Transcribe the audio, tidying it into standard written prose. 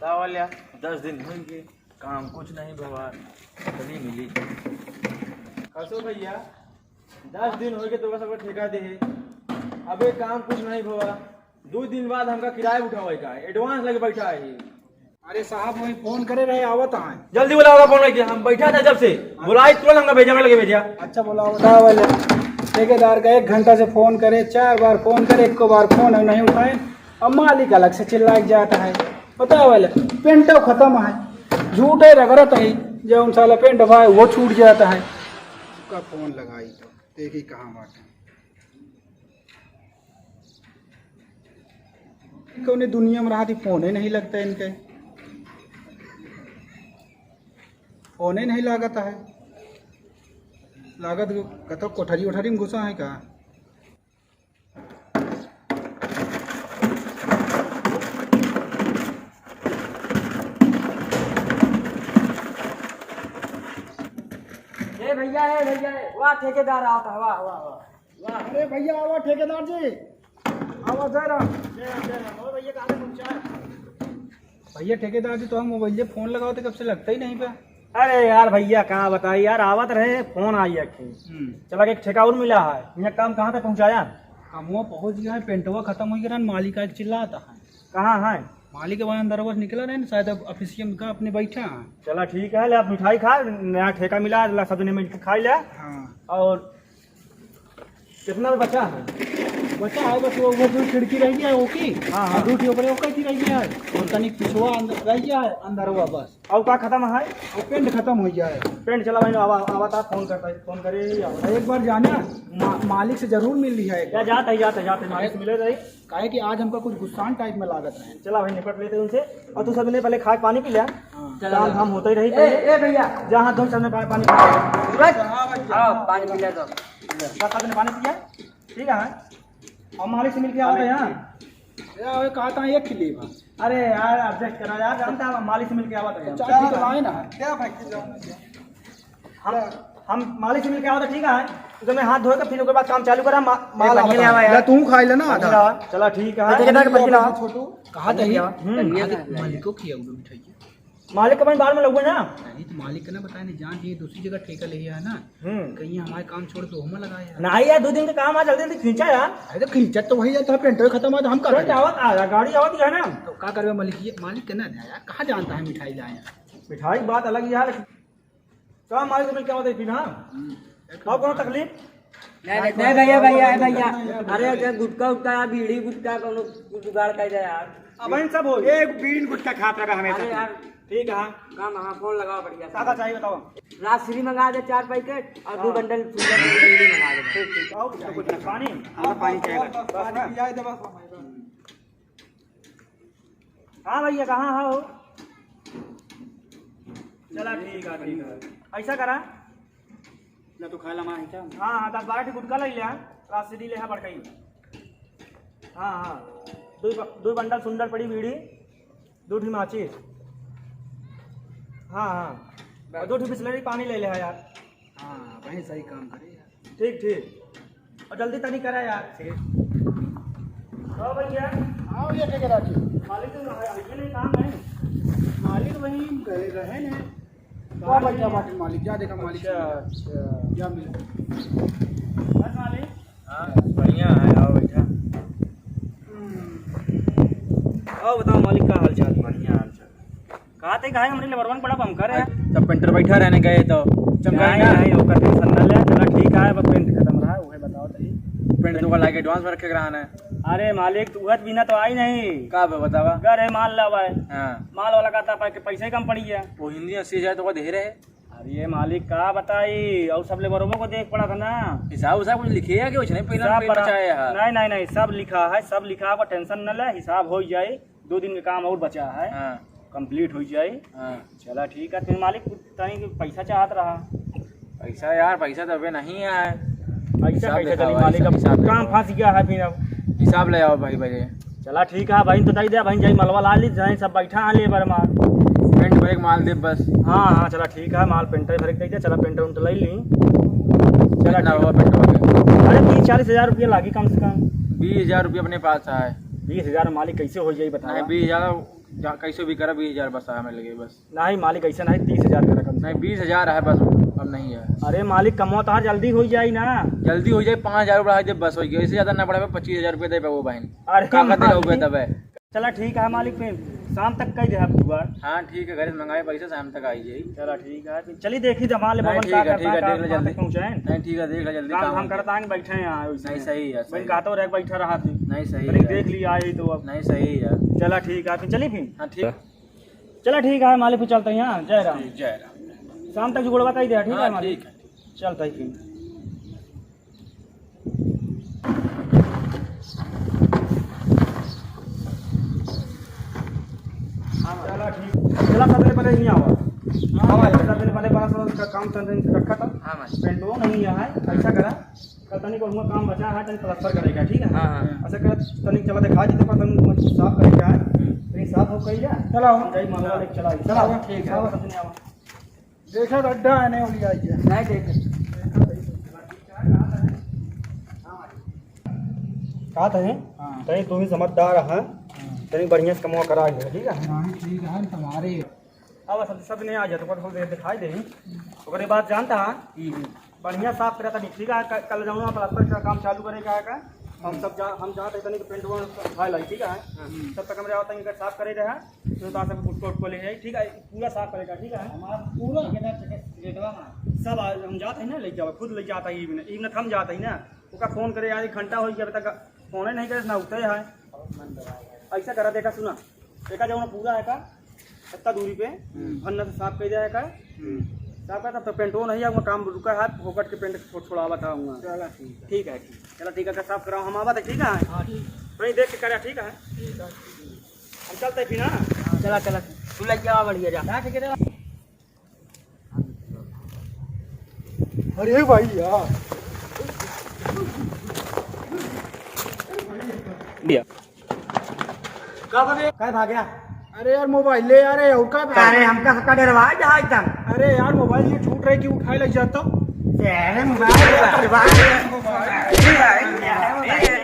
बतावल्या 10 दिन होंगे काम कुछ नहीं भवा नहीं मिली। कसो भैया 10 दिन हो गए तो सब ठेका दे है अबे काम कुछ नहीं भवा। 2 दिन बाद हमका किराया उठावे का एडवांस लगे बैठा है। अरे साहब वही फोन करे रहे आवत है। जल्दी बुलाओ फोन करके हम बैठा था जब से बुलाई तुरंत हमका भेजा में लगे भेजा। अच्छा बुलाओ बताओ वाले ठेकेदार का 1 घंटा से फोन करे 4 बार फोन करे 1 बार फोन नहीं उठाए और मालिक अलग से चिल्ला जाता है। बताओ वाले पेंटो खत्म है झूठे रगड़त है जो उन साला पेंट भाई वो छूट जाता है। उसका फोन लगाई तो देखी कहाँ बाटे कौन दुनिया में रहा थी फोन ही नहीं लगता इनके फोन ही नहीं लागत है। लागत कतो कोठरी उठरी में घुसा है का। भैया वाह ठेकेदार आता है वाह वाह वाह वाह। अरे भैया आवा ठेकेदार जी आवा जरा भैया कहाँ पहुँचा? भैया ठेकेदार जी तो हम मोबाइल से फोन लगाओ तो कब से लगता ही नहीं पे। अरे यार भैया कहाँ बताइए यार आवत रहे फोन आई अखी चला के एक ठेका और मिला है यहाँ काम कहाँ तक पहुँचाया? हम वो पहुँच गया है पेंटवा खत्म हो गया मालिक का चिल्लाता है। कहाँ है? मालिक के वहाँ अंदर बस निकला रहे शायद अब ऑफिसियम का अपने बैठा है। चला ठीक है ले आप मिठाई खा नया ठेका मिला सब दिन में खा लिया। हाँ और कितना बचा है? बचा है बस वो जो खिड़की रह गया है वो की हाँ। दूठी ऊपर वो कैसी रह गया है और तनिक पिछवा अंदर रह गया है अंदर हुआ बस और का खत्म है? वो पेंट खत्म हो गया है। पेंट चला भाई आवा था फोन करता है फोन करे एक बार जाना मालिक से जरूर मिल रही है। क्या जाते मालिक से मिले रही काहे कि आज हमका कुछ गुस्सान टाइप में लागत है। चला भाई निपट लेते उनसे और तू सब ने पहले खा पानी पी लिया। चला हम होता ही रही ए भैया जहाँ दो चलने पानी पानी पी लिया तो सब ने पानी पिया ठीक है। और मालिक से मिल के आओ यहाँ कहा था एक खिली अरे यार एडजस्ट करा यार जानता है मालिक से मिल के आवा था चाय तो लाए ना हम मालिक से मिल के आओ तो ठीक है तो मैं हाथ धोकर फिर उसके बाद काम चालू करा माल तू खाई लेना आधा। चला ठीक है छोटू कहा था मालिक को किया मिठाई मालिक का बार में लगूंगा ना नहीं तो मालिक का ना बताया नहीं जान ये दूसरी जगह ठेका ले है ना कहीं हमारे काम छोड़ के हमें लगाया नहीं यार 2 दिन का काम आ जल्दी खींचा यार। अरे तो खींचत तो वही जाता है पेंट खत्म है तो हम कर आवत आ गाड़ी आवत है ना तो क्या करवे मालिक के ना यार कहाँ जानता है मिठाई लाए मिठाई बात अलग यार क्या मालिक से मिल के आवत फिर हाँ और कोनो तकलीफ नहीं भैया अरे गुटका उटका या बीड़ी गुटका कोनो जुगाड़ कर दे यार। अब इन सब हो एक बीड़ी गुटका खाता रहा हमेशा। अरे यार ठीक है काम हाँ फोन लगाओ बढ़िया सादा चाहिए बताओ। राजश्री मंगा दे 4 पैकेट और 2 बंडल बीड़ी मंगा दे। ठीक आओ कुछ पानी पानी चाहिए हाँ भैया कहाँ हो? चला ठीक है ऐसा करा ना तो खा ला मां क्या हाँ 10-12 गुटका ले लिया राजश्री ले बड़कई हाँ 2 बंडल सुंदर पड़ी बीड़ी 2 माचिस हाँ और 2 बिस्लरी पानी ले लिया यार। हाँ वही सही काम करे यार। ठीक और जल्दी तनी करा यार। तो भैया आओ ये ठेकेदार जी मालिक तो नहीं काम है मालिक वहीं गए रहे ने क्या बच्चा बाटी मालिक जा देखा मालिक अच्छा क्या मिला बस मालिक हाँ बढ़िया है आओ बेटा आओ बताओ मालिक का हाल चाल? बढ़िया हाल चाल। कहा थे कहा हमारे लेबर बड़ा हम कर रहे हैं तब पेंटर बैठा रहने गए तो चमका नहीं वो करके सन्ना ले चला ठीक है बस पेंट खत्म रहा है वो बताओ सही पेंट तो लाके एडवांस में रखे रहना है। अरे मालिक तू बिना तो आई नहीं का बतावा घर है माल लावा है हाँ माल वाला कहता है पैसे कम पड़ी है वो हिंदी 80,000 तो दे रहे। अरे मालिक का बताई और सब लेबरों को देख पड़ा था ना हिसाब उसाब कुछ लिखे है कि कुछ नहीं पहला हिसाब बड़ा- बचाया है। नहीं सब लिखा है सब लिखा है टेंशन न ले हिसाब हो जाए 2 दिन का काम और बचा है हाँ कंप्लीट हो जाए। हाँ चला ठीक है फिर मालिक तनी पैसा चाहत रहा पैसा यार पैसा तो अभी नहीं है। पैसा हिसाब कैसे लिखा चली हुआ, मालिक अब हिसाब लिखा काम हुआ। फंस गया है फिर अब हिसाब ले आओ भाई भाई चला ठीक है भाई तो दे दे भाई जाई मलवा ला ली जाए सब बैठा है लेबर माल पेंट भरे के माल दे बस। हाँ चला ठीक है माल पेंटर भर के दे चला पेंटर उन ले ली चला कितना ठीक हुआ है। पेट्रोल के? अरे 30-40 हज़ार रुपया लागी कम से कम 20,000 रुपये अपने पास है। 20,000 मालिक कैसे हो जाए नहीं बताओ 20,000 कैसे भी करा 20,000 बस हमें लगे बस। नहीं मालिक ऐसा नहीं 30,000 का रकम नहीं 20,000 है बस, अब नहीं है। अरे मालिक कमो तो जल्दी हो जाए ना। जल्दी हो जाए 5,000 बढ़ा दे बस हो गया, इससे ज्यादा ना बढ़ा 25,000 रुपये दे पे वो बहन अरे का देगा हुए मालिक, तब है। चला ठीक है मालिक, फिर शाम तक कह दे आप दुबार। हाँ ठीक है, घर से मंगाए पैसे शाम तक आई जाए। चला ठीक है, फिर चलिए देखी जमा ले नहीं, भवन ठीक है, का ठीक है, देख ले जल्दी। पहुंचाए। नहीं ठीक है, देख ले जल्दी काम काम हम करता है बैठे हैं यहाँ। नहीं सही है, मैं कहता रह बैठा रहा थी, नहीं सही मैंने है, देख लिया आई तो अब। नहीं सही है। चला ठीक है, फिर चलिए फिर। हाँ ठीक, चला ठीक है मालिक, फिर चलते हैं यहाँ। जय राम। जय राम। शाम तक जुगड़वा कही दे, ठीक है हाँ, मालिक। ठीक है। चलता ही फिर। चला ठीक, चला सबसे पहले नहीं आवा। सबसे पहले बड़ा सा काम रखा था। हाँ मालिक। पेंट वो नहीं है, ऐसा करा कल तनी को हुआ काम बचा है, तनी प्लास्टर करेगा, ठीक है। हाँ, हाँ। ऐसा कर तनी चला दिखा दी तो तनी साफ करेगा है, तनी साफ हो गई है। चलो हम जाई मालवा लेके चला। चला, ठीक है। आवा सबसे नहीं आवा। देखा अड्डा है नहीं उली आई है। नहीं देख कहा था हाँ। तनी तू ही समझदार है, तनी बढ़िया से कमवा करा ले, ठीक है। नहीं ठीक है तुम्हारे। अब सब नहीं आ जाए तो थोड़ी देर दिखाई दे। ओकरे बाद जानता है बढ़िया साफ करा तनी, ठीक है। कल जाऊँगा प्लास्टर का काम चालू करेगा है का। हम जाते तनी पेंट वो उठा लाई, ठीक है। तब तक हमरे आवता इनका साफ करे रहा, तो ता सब उठको ले जाए, ठीक है। पूरा साफ करेगा, ठीक है। हमारा पूरा सब हम जाते हैं ना, ले जाओ खुद ले जाता है। इवन हम जाते हैं ना, उसका फोन करे यार 1 घंटा हो गया अभी तक फोन नहीं करे ना, उठते है। ऐसा करा देखा, सुना देखा जाओ ना पूरा है का इतना दूरी पे भन्ना से साफ कर जाए का। साफ का तो पेंट वो नहीं आऊँगा, काम रुका है फोकट के पेंट छोड़ावा था। चला ठीक है, चलो ठीक है, साफ कराओ हम आवा, ठीक है। नहीं देख के करा, ठीक है। हम चलते फिर ना। चला चला तू लेके आ बढ़िया जा। अरे भाई यार दिया क्या भाग गया? अरे यार मोबाइल ले यार, और का अरे हमका सबका डरवा जा एकदम। अरे यार मोबाइल ये छूट रही कि उठाए लग जाता। अरे मोबाइल